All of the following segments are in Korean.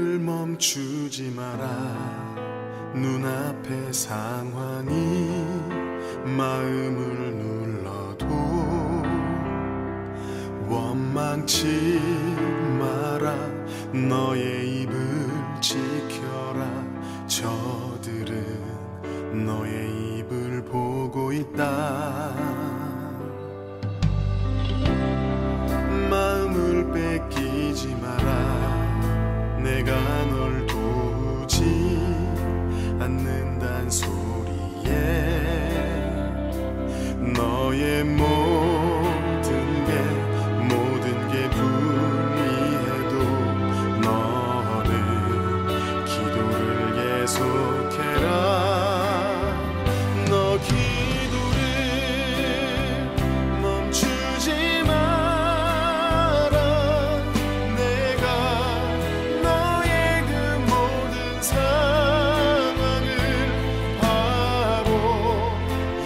마음을 멈추지 마라. 눈앞의 상황이 마음을 눌러도 원망치 마라. 너의 입을 지켜라. 저들은 너의 입을 보고 있다. 마음을 뺏기지 마라. 내가 널 도우지 않는단 소리에 너의 모든 게 불리해도 너는 기도를 계속해라. 너 기도를 멈추지 마라. 내가 너의 그 모든 상황을 바로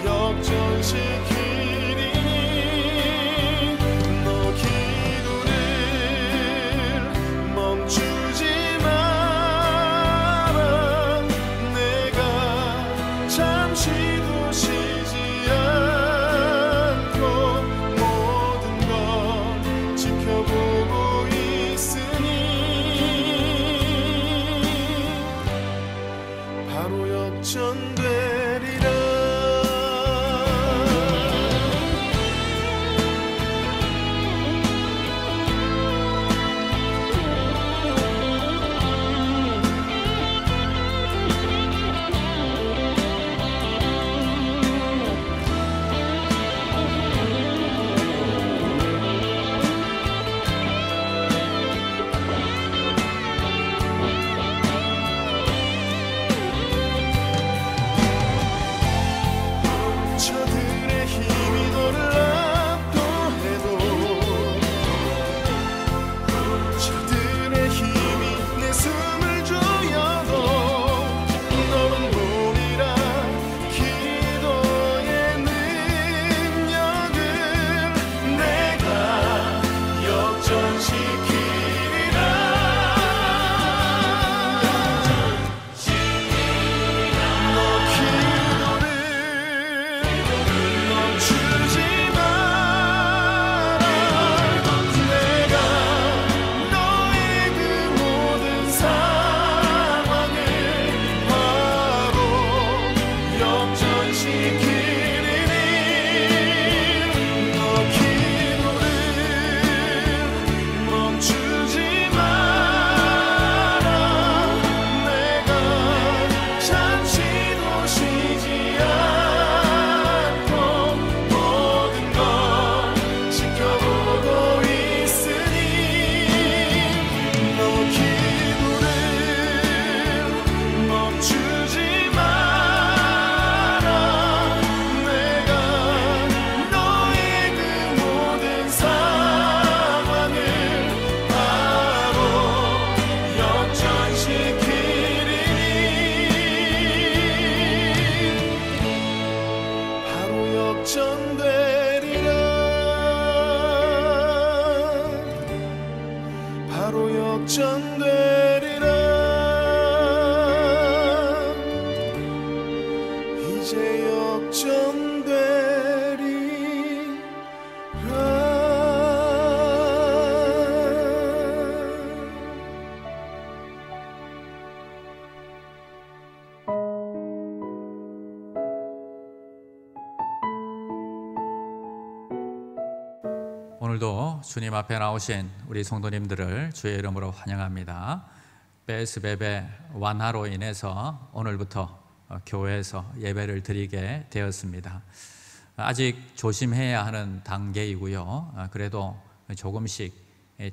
역전시키리니 너 기도를 멈추지 마라. 내가 잠시도 쉬지 않고 모든 걸 지켜보고 있으니 바로 역전되리라. 저들의 힘이 너를 압도해도 저들의 힘이 내 숨을 조여도 너는 보리라. 기도의 능력을 내가 역전시키리라. 너 기도를 멈추지 마라. 내가 너의 그 모든 상황을 바로 역전시키리니 너 기도를 멈추지 마라. 내가 잠시도 쉬지 않고 모든 걸 지켜보고 있으니 너 기도를 멈추지 마라. 내가 너의 그 모든 상황을 바로 역전시키리니 바로 역전되리라. 바로 역전되리라. 이제 오늘도 주님 앞에 나오신 우리 성도님들을 주의 이름으로 환영합니다. 베스베베 완화로 인해서 오늘부터 교회에서 예배를 드리게 되었습니다. 아직 조심해야 하는 단계이고요. 그래도 조금씩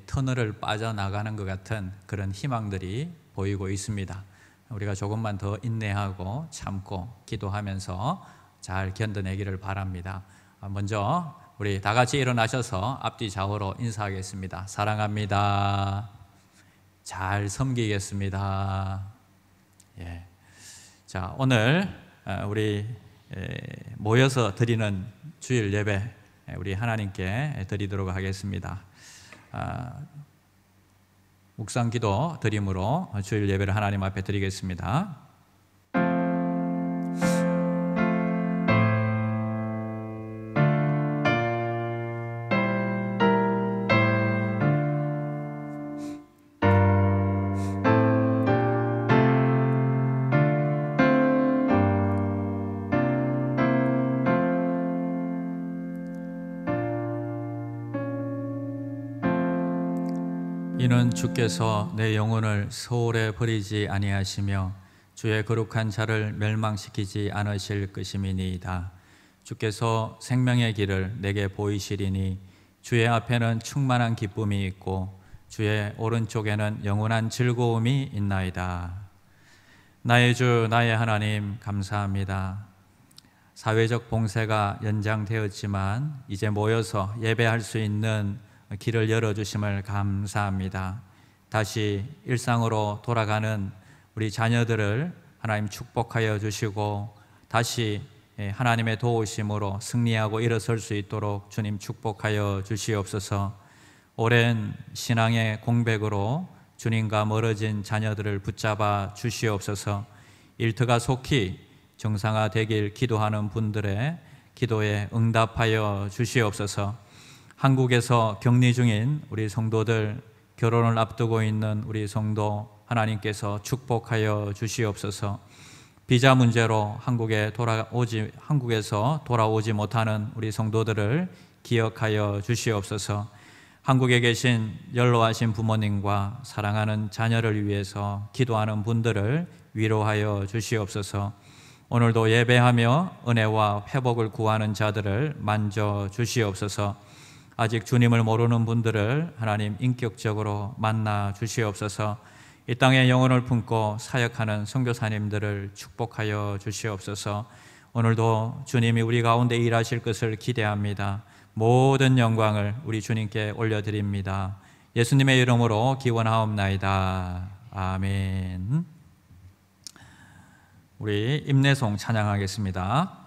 터널을 빠져나가는 것 같은 그런 희망들이 보이고 있습니다. 우리가 조금만 더 인내하고 참고 기도하면서 잘 견뎌내기를 바랍니다. 먼저 우리 다 같이 일어나셔서 앞뒤 좌우로 인사하겠습니다. 사랑합니다. 잘 섬기겠습니다. 예. 자, 오늘 우리 모여서 드리는 주일 예배 우리 하나님께 드리도록 하겠습니다. 묵상기도 드림으로 주일 예배를 하나님 앞에 드리겠습니다. 이는 주께서 내 영혼을 소홀에 버리지 아니하시며 주의 거룩한 자를 멸망시키지 않으실 것임이니이다. 주께서 생명의 길을 내게 보이시리니 주의 앞에는 충만한 기쁨이 있고 주의 오른쪽에는 영원한 즐거움이 있나이다. 나의 주 나의 하나님, 감사합니다. 사회적 봉쇄가 연장되었지만 이제 모여서 예배할 수 있는 길을 열어주심을 감사합니다. 다시 일상으로 돌아가는 우리 자녀들을 하나님 축복하여 주시고 다시 하나님의 도우심으로 승리하고 일어설 수 있도록 주님 축복하여 주시옵소서. 오랜 신앙의 공백으로 주님과 멀어진 자녀들을 붙잡아 주시옵소서. 일터가 속히 정상화되길 기도하는 분들의 기도에 응답하여 주시옵소서. 한국에서 격리 중인 우리 성도들, 결혼을 앞두고 있는 우리 성도 하나님께서 축복하여 주시옵소서. 비자 문제로 한국에서 돌아오지 못하는 우리 성도들을 기억하여 주시옵소서. 한국에 계신 연로하신 부모님과 사랑하는 자녀를 위해서 기도하는 분들을 위로하여 주시옵소서. 오늘도 예배하며 은혜와 회복을 구하는 자들을 만져 주시옵소서. 아직 주님을 모르는 분들을 하나님 인격적으로 만나 주시옵소서. 이 땅에 영혼을 품고 사역하는 선교사님들을 축복하여 주시옵소서. 오늘도 주님이 우리 가운데 일하실 것을 기대합니다. 모든 영광을 우리 주님께 올려드립니다. 예수님의 이름으로 기원하옵나이다. 아멘. 우리 임내송 찬양하겠습니다.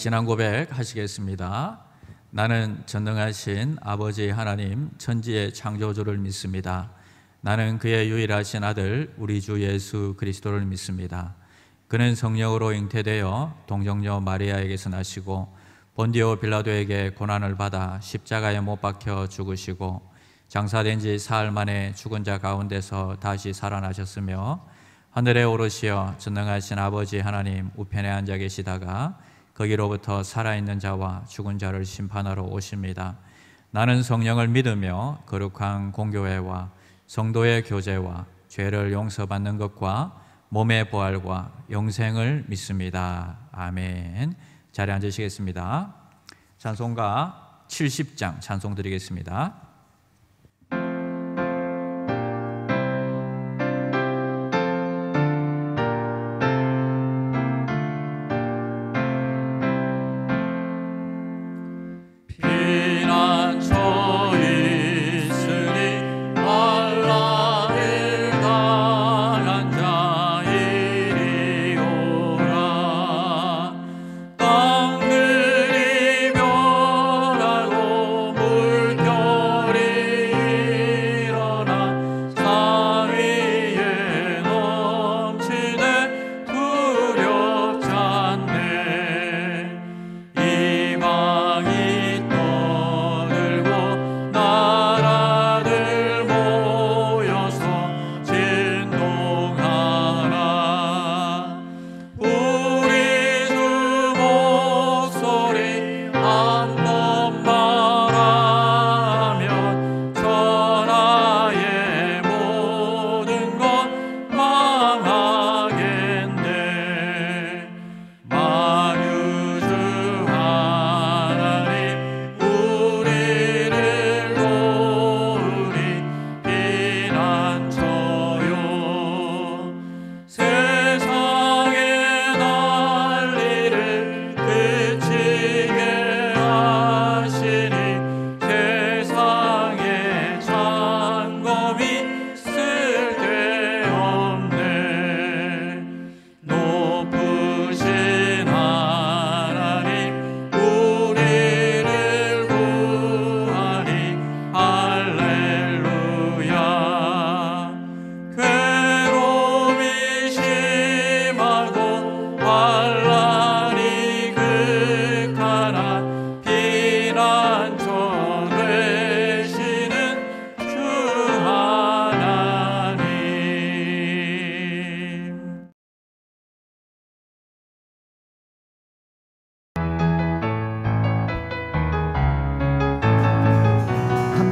신앙 고백 하시겠습니다. 나는 전능하신 아버지 하나님 천지의 창조주를 믿습니다. 나는 그의 유일하신 아들 우리 주 예수 그리스도를 믿습니다. 그는 성령으로 잉태되어 동정녀 마리아에게서 나시고 본디오 빌라도에게 고난을 받아 십자가에 못 박혀 죽으시고 장사된 지 사흘 만에 죽은 자 가운데서 다시 살아나셨으며 하늘에 오르시어 전능하신 아버지 하나님 우편에 앉아 계시다가 거기로부터 살아있는 자와 죽은 자를 심판하러 오십니다. 나는 성령을 믿으며 거룩한 공교회와 성도의 교제와 죄를 용서받는 것과 몸의 부활과 영생을 믿습니다. 아멘. 자리에 앉으시겠습니다. 찬송가 70장 찬송 드리겠습니다.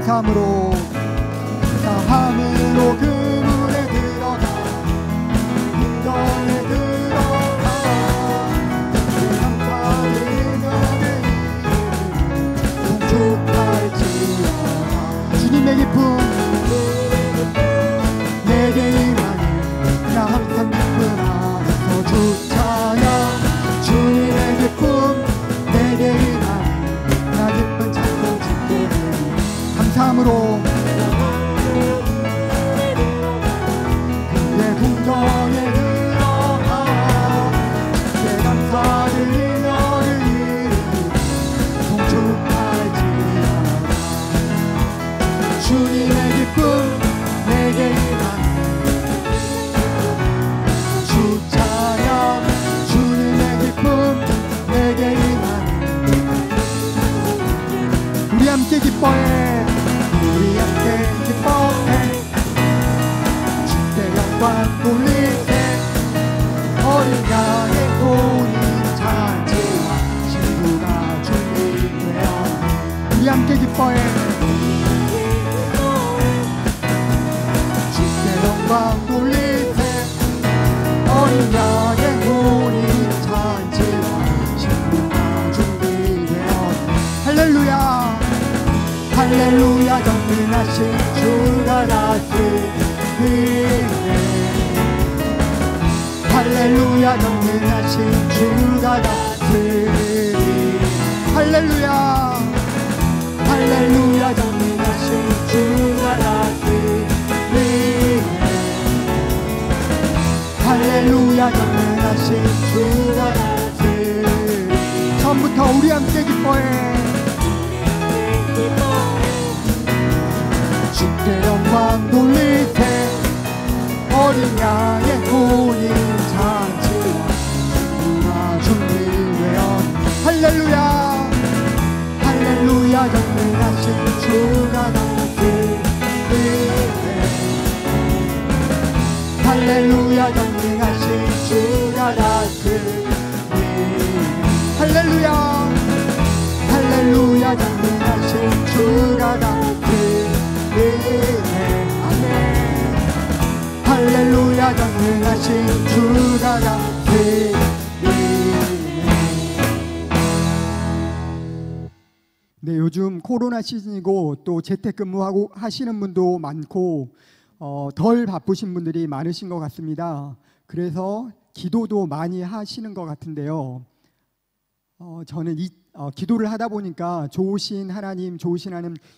감사함으로 그물에 들어가 문정에 들어가 감사드리며 송축할지어다. 주님의 기쁨 내게 임하니 나 항상 기쁨 안에서 주 찬양. 주님의 기쁨 내게 임하니 나 기쁨 찾고 주께 감사함으로 그의 궁정에 들어가 주께 감사드리며 송축할지어다. 주님의 기쁨 내게 임하니 주 찬양. 주님의 기쁨 내게 임하니 우리 함께 기뻐해. 우리 함께 기뻐해. 주께 영광 돌릴 때 어린 양의 고운 잔치와 신부가 준비되어 우리 함께 기뻐해. 주께 영광 돌릴 때 어린 양의 고운 잔치와 신부가 준비되어 할렐루야. 할렐루야. 전능하신 주가 다스리네. 할렐루야. 전능하신 주가 다스리네. 할렐루야. 할렐루야. 전능하신 주가 다스리네. 할렐루야. 전능하신 주가 다스리네. 처음부터 우리 함께 기뻐해. 주께 영광 돌릴 때 어린 양의 혼인 잔치와 신부가 준비되어 할렐루야. 할렐루야. 전능하신 주가 다스리네. 할렐루야. 전능하신 주가 다스리네. 할렐루야 할렐루야 전능하신 주가 다스리네 아멘 할렐루야 전능하신 주가 다스리네. 네, 요즘 코로나 시즌이고 또 재택근무하고 하시는 분도 많고 덜 바쁘신 분들이 많으신 것 같습니다. 그래서 기도도 많이 하시는 것 같은데요. 저는 기도를 하다 보니까 좋으신 하나님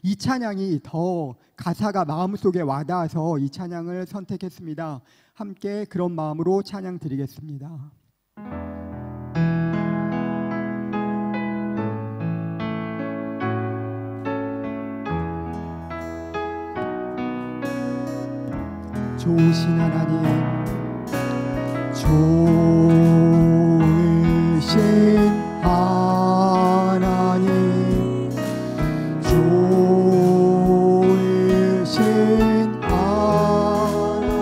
이 찬양이 더 가사가 마음속에 와닿아서 이 찬양을 선택했습니다. 함께 그런 마음으로 찬양 드리겠습니다. 좋으신 하나님 좋으신 하나님 좋으신 하나님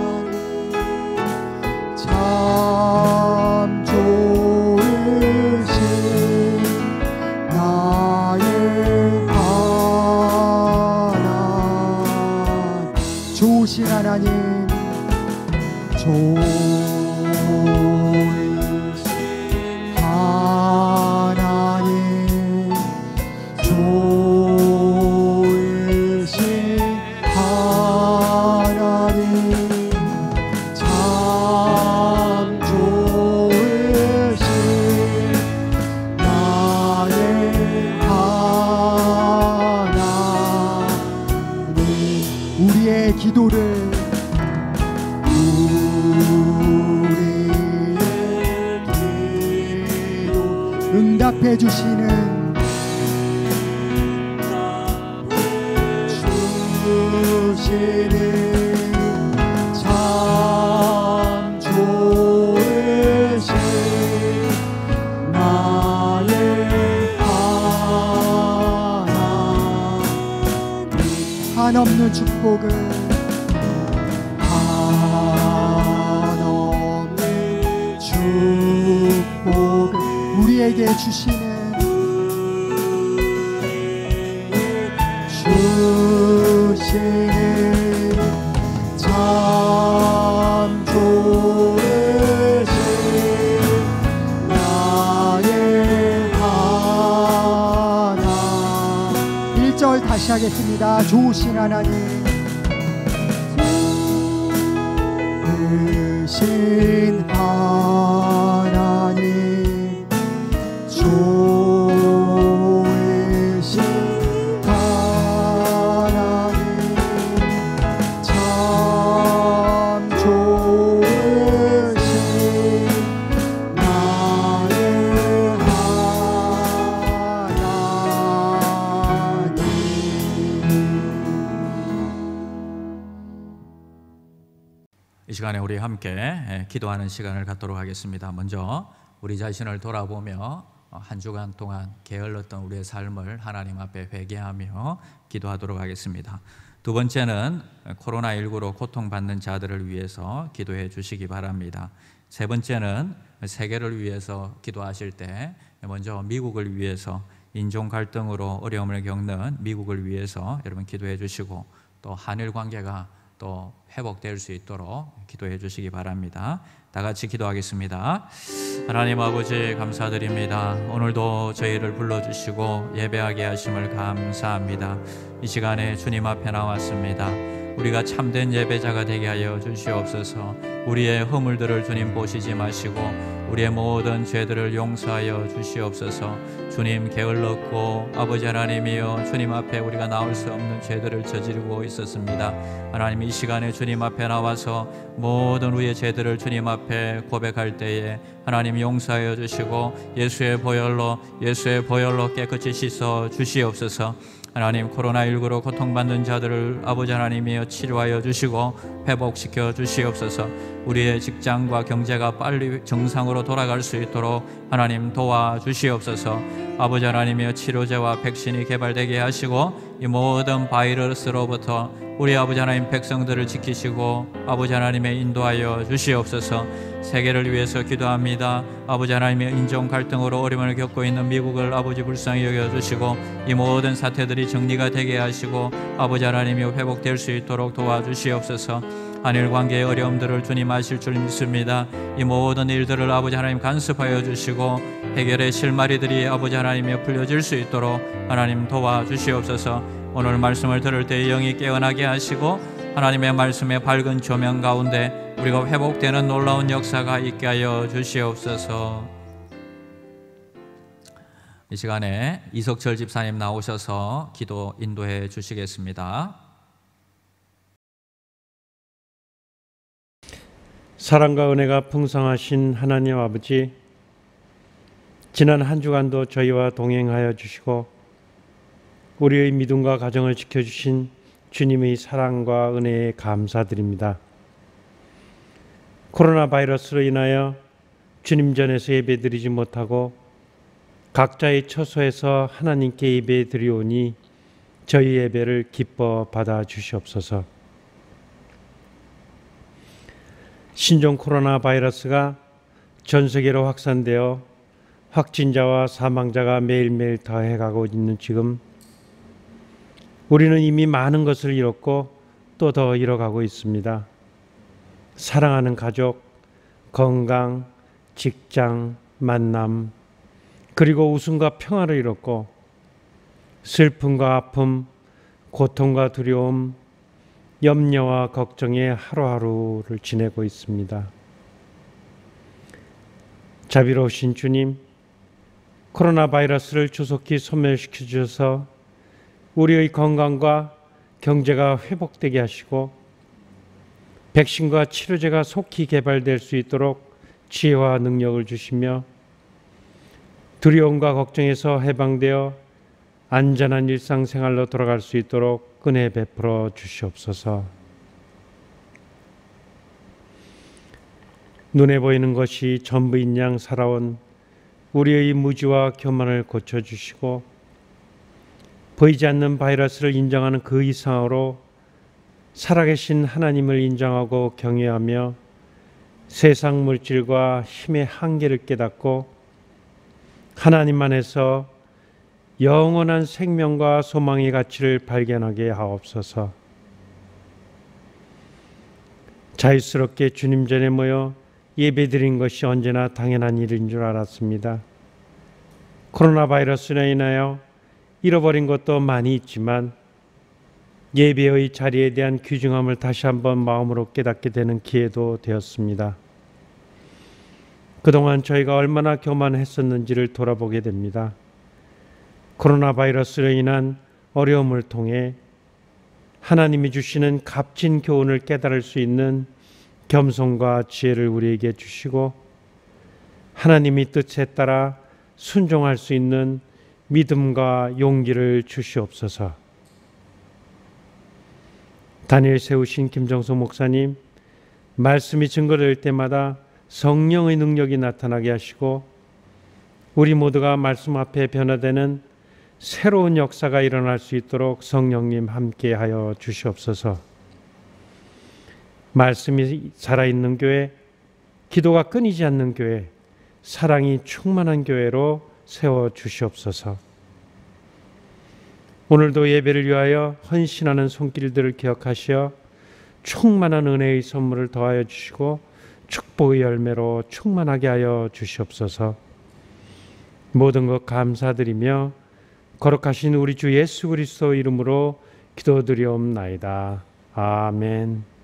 참 좋으신 나의 하나님 좋으신 하나님 좋으신 하나님 좋으신 하나님 참 좋으신 나의 하나님 우리의 기도를 응답해 주시는 참 좋으신 나의 하나님 한없는 축복을 한없는 축복을 우리에게 주시는 참 좋으신 나의 하나님 1절 다시 하겠습니다. 좋으신 하나님 좋으신 하나님 좋으신 하나님 참 좋으신 나의 하나님 이 시간에 우리 함께 기도하는 시간을 갖도록 하겠습니다. 먼저 우리 자신을 돌아보며 한 주간 동안 게을렀던 우리의 삶을 하나님 앞에 회개하며 기도하도록 하겠습니다. 두 번째는 코로나19로 고통받는 자들을 위해서 기도해 주시기 바랍니다. 세 번째는 세계를 위해서 기도하실 때 먼저 미국을 위해서 인종 갈등으로 어려움을 겪는 미국을 위해서 여러분 기도해 주시고 또 한일 관계가 또 회복될 수 있도록 기도해 주시기 바랍니다. 다 같이 기도하겠습니다. 하나님 아버지 감사드립니다. 오늘도 저희를 불러주시고 예배하게 하심을 감사합니다. 이 시간에 주님 앞에 나왔습니다. 우리가 참된 예배자가 되게 하여 주시옵소서. 우리의 허물들을 주님 보시지 마시고 우리의 모든 죄들을 용서하여 주시옵소서. 주님 게을렀고 아버지 하나님이여 주님 앞에 우리가 나올 수 없는 죄들을 저지르고 있었습니다. 하나님 이 시간에 주님 앞에 나와서 모든 우리의 죄들을 주님 앞에 고백할 때에 하나님 용서하여 주시고 예수의 보혈로 깨끗이 씻어 주시옵소서. 하나님 코로나19로 고통받는 자들을 아버지 하나님이여 치료하여 주시고 회복시켜 주시옵소서. 우리의 직장과 경제가 빨리 정상으로 돌아갈 수 있도록 하나님 도와주시옵소서. 아버지 하나님이여 치료제와 백신이 개발되게 하시고 이 모든 바이러스로부터 우리 아버지 하나님 백성들을 지키시고 아버지 하나님의 인도하여 주시옵소서. 세계를 위해서 기도합니다. 아버지 하나님의 인종 갈등으로 어려움을 겪고 있는 미국을 아버지 불쌍히 여겨주시고 이 모든 사태들이 정리가 되게 하시고 아버지 하나님이 회복될 수 있도록 도와주시옵소서. 한일 관계의 어려움들을 주님 아실 줄 믿습니다. 이 모든 일들을 아버지 하나님 간섭하여 주시고 해결의 실마리들이 아버지 하나님이 풀려질 수 있도록 하나님 도와주시옵소서. 오늘 말씀을 들을 때 영이 깨어나게 하시고 하나님의 말씀의 밝은 조명 가운데 우리가 회복되는 놀라운 역사가 있게 하여 주시옵소서. 이 시간에 이석철 집사님 나오셔서 기도 인도해 주시겠습니다. 사랑과 은혜가 풍성하신 하나님 아버지, 지난 한 주간도 저희와 동행하여 주시고 우리의 믿음과 가정을 지켜주신 주님의 사랑과 은혜에 감사드립니다. 코로나 바이러스로 인하여 주님 전에서 예배드리지 못하고 각자의 처소에서 하나님께 예배드리오니 저희 예배를 기뻐 받아 주시옵소서. 신종 코로나 바이러스가 전 세계로 확산되어 확진자와 사망자가 매일매일 더해가고 있는 지금 우리는 이미 많은 것을 잃었고 또 더 잃어가고 있습니다. 사랑하는 가족, 건강, 직장, 만남, 그리고 웃음과 평화를 잃었고 슬픔과 아픔, 고통과 두려움, 염려와 걱정에 하루하루를 지내고 있습니다. 자비로우신 주님, 코로나 바이러스를 조속히 소멸시켜 주셔서 우리의 건강과 경제가 회복되게 하시고 백신과 치료제가 속히 개발될 수 있도록 지혜와 능력을 주시며 두려움과 걱정에서 해방되어 안전한 일상생활로 돌아갈 수 있도록 은혜 베풀어 주시옵소서. 눈에 보이는 것이 전부인 양 살아온 우리의 무지와 교만을 고쳐주시고 보이지 않는 바이러스를 인정하는 그 이상으로 살아계신 하나님을 인정하고 경외하며 세상 물질과 힘의 한계를 깨닫고 하나님 안에서 영원한 생명과 소망의 가치를 발견하게 하옵소서. 자유스럽게 주님 전에 모여 예배드린 것이 언제나 당연한 일인 줄 알았습니다. 코로나 바이러스로 인하여 잃어버린 것도 많이 있지만 예배의 자리에 대한 귀중함을 다시 한번 마음으로 깨닫게 되는 기회도 되었습니다. 그동안 저희가 얼마나 교만했었는지를 돌아보게 됩니다. 코로나 바이러스로 인한 어려움을 통해 하나님이 주시는 값진 교훈을 깨달을 수 있는 겸손과 지혜를 우리에게 주시고 하나님의 뜻에 따라 순종할 수 있는 믿음과 용기를 주시옵소서. 다니엘 세우신 김정숙 목사님, 말씀이 증거될 때마다 성령의 능력이 나타나게 하시고 우리 모두가 말씀 앞에 변화되는 새로운 역사가 일어날 수 있도록 성령님 함께하여 주시옵소서. 말씀이 살아있는 교회, 기도가 끊이지 않는 교회, 사랑이 충만한 교회로 세워 주시옵소서. 오늘도 예배를 위하여 헌신하는 손길들을 기억하시어 충만한 은혜의 선물을 더하여 주시고 축복의 열매로 충만하게 하여 주시옵소서. 모든 것 감사드리며 거룩하신 우리 주 예수 그리스도 이름으로 기도드리옵나이다. 아멘.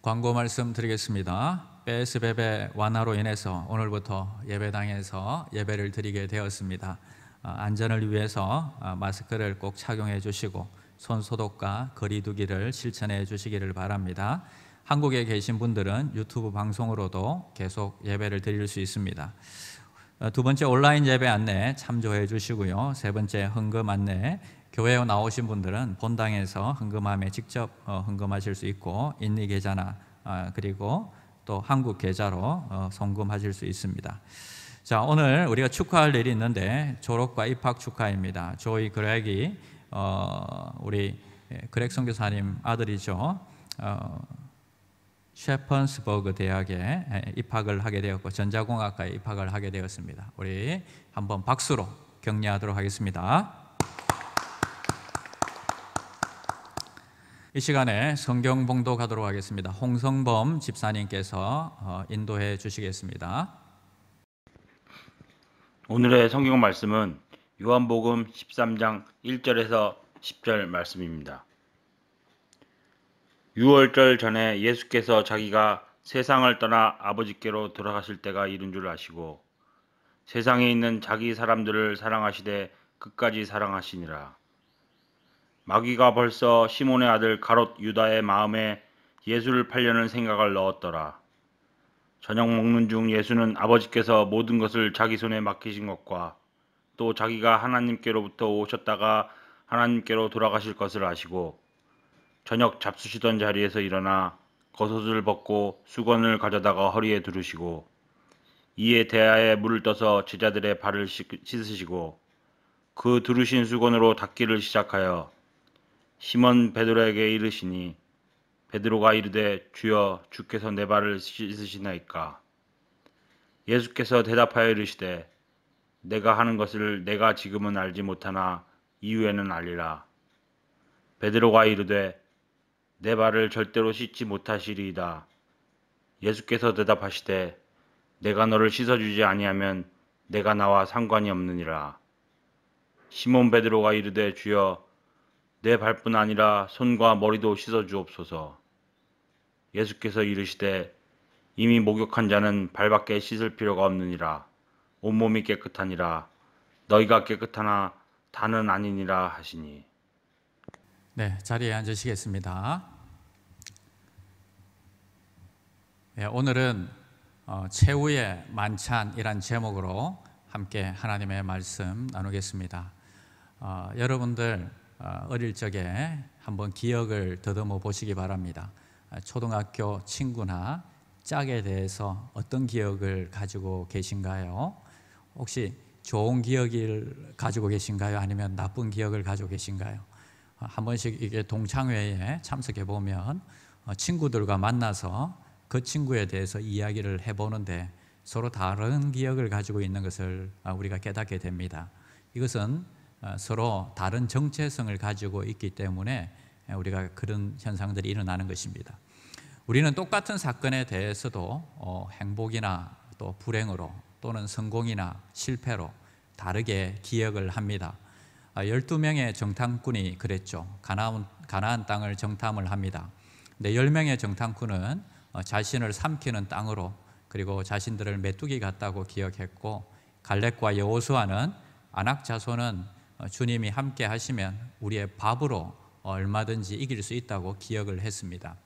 광고 말씀 드리겠습니다. PSBB 완화로 인해서 오늘부터 예배당에서 예배를 드리게 되었습니다. 안전을 위해서 마스크를 꼭 착용해 주시고 손 소독과 거리 두기를 실천해 주시기를 바랍니다. 한국에 계신 분들은 유튜브 방송으로도 계속 예배를 드릴 수 있습니다. 두 번째 온라인 예배 안내 참조해 주시고요. 세 번째 헌금 안내, 교회에 나오신 분들은 본당에서 헌금함에 직접 헌금하실 수 있고 인리 계좌나 그리고 또 한국 계좌로 송금하실 수 있습니다. 자, 오늘 우리가 축하할 일이 있는데 졸업과 입학 축하입니다. 조이 그렉이 우리 그렉 선교사님 아들이죠. 셰펀스버그 대학에 입학을 하게 되었고 전자공학과에 입학을 하게 되었습니다. 우리 한번 박수로 격려하도록 하겠습니다. 이 시간에 성경 봉독하도록 하겠습니다. 홍성범 집사님께서 인도해 주시겠습니다. 오늘의 성경 말씀은 요한복음 13장 1절에서 10절 말씀입니다. 유월절 전에 예수께서 자기가 세상을 떠나 아버지께로 돌아가실 때가 이른 줄 아시고 세상에 있는 자기 사람들을 사랑하시되 끝까지 사랑하시니라. 마귀가 벌써 시몬의 아들 가롯 유다의 마음에 예수를 팔려는 생각을 넣었더라. 저녁 먹는 중 예수는 아버지께서 모든 것을 자기 손에 맡기신 것과 또 자기가 하나님께로부터 오셨다가 하나님께로 돌아가실 것을 아시고 저녁 잡수시던 자리에서 일어나 겉옷을 벗고 수건을 가져다가 허리에 두르시고 이에 대야에 물을 떠서 제자들의 발을 씻으시고 그 두르신 수건으로 닦기를 시작하여 시몬 베드로에게 이르시니 베드로가 이르되 주여 주께서 내 발을 씻으시나이까. 예수께서 대답하여 이르시되 내가 하는 것을 내가 지금은 알지 못하나 이후에는 알리라. 베드로가 이르되 내 발을 절대로 씻지 못하시리이다. 예수께서 대답하시되 내가 너를 씻어주지 아니하면 내가 나와 상관이 없느니라. 시몬 베드로가 이르되 주여 내 발뿐 아니라 손과 머리도 씻어주옵소서. 예수께서 이르시되 이미 목욕한 자는 발밖에 씻을 필요가 없느니라. 온몸이 깨끗하니라. 너희가 깨끗하나 다는 아니니라 하시니. 네, 자리에 앉으시겠습니다. 네, 오늘은 최후의 만찬이란 제목으로 함께 하나님의 말씀 나누겠습니다. 여러분들 어릴 적에 한번 기억을 더듬어 보시기 바랍니다. 초등학교 친구나 짝에 대해서 어떤 기억을 가지고 계신가요? 혹시 좋은 기억을 가지고 계신가요? 아니면 나쁜 기억을 가지고 계신가요? 한 번씩 이게 동창회에 참석해 보면 친구들과 만나서 그 친구에 대해서 이야기를 해보는데 서로 다른 기억을 가지고 있는 것을 우리가 깨닫게 됩니다. 이것은 서로 다른 정체성을 가지고 있기 때문에 우리가 그런 현상들이 일어나는 것입니다. 우리는 똑같은 사건에 대해서도 행복이나 또 불행으로 또는 성공이나 실패로 다르게 기억을 합니다. 12명의 정탐꾼이 그랬죠. 가나안 땅을 정탐을 합니다. 근데 10명의 정탐꾼은 자신을 삼키는 땅으로 그리고 자신들을 메뚜기 같다고 기억했고 갈렙과 여호수아는 아낙 자손은 주님이 함께 하시면 우리의 밥으로 얼마든지 이길 수 있다고 기억을 했습니다.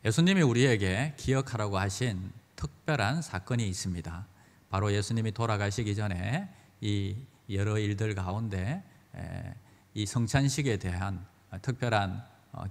예수님이 우리에게 기억하라고 하신 특별한 사건이 있습니다. 바로 예수님이 돌아가시기 전에 이 여러 일들 가운데 이 성찬식에 대한 특별한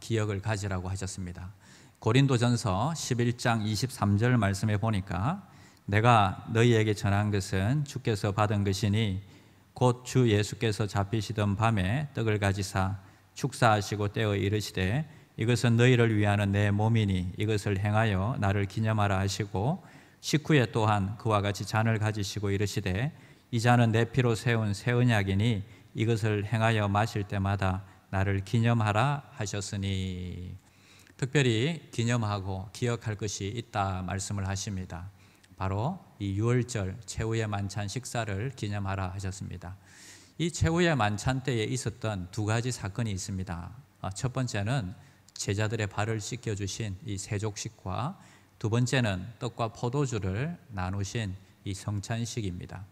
기억을 가지라고 하셨습니다. 고린도전서 11장 23절 말씀에 보니까 내가 너희에게 전한 것은 주께서 받은 것이니 곧 주 예수께서 잡히시던 밤에 떡을 가지사 축사하시고 떼어 이르시되 이것은 너희를 위하는 내 몸이니 이것을 행하여 나를 기념하라 하시고 식후에 또한 그와 같이 잔을 가지시고 이르시되 이 잔은 내 피로 세운 새 언약이니 이것을 행하여 마실 때마다 나를 기념하라 하셨으니. 특별히 기념하고 기억할 것이 있다 말씀을 하십니다. 바로 이 유월절 최후의 만찬 식사를 기념하라 하셨습니다. 이 최후의 만찬 때에 있었던 두 가지 사건이 있습니다. 첫 번째는 제자들의 발을 씻겨주신 이 세족식과 두 번째는 떡과 포도주를 나누신 이 성찬식입니다.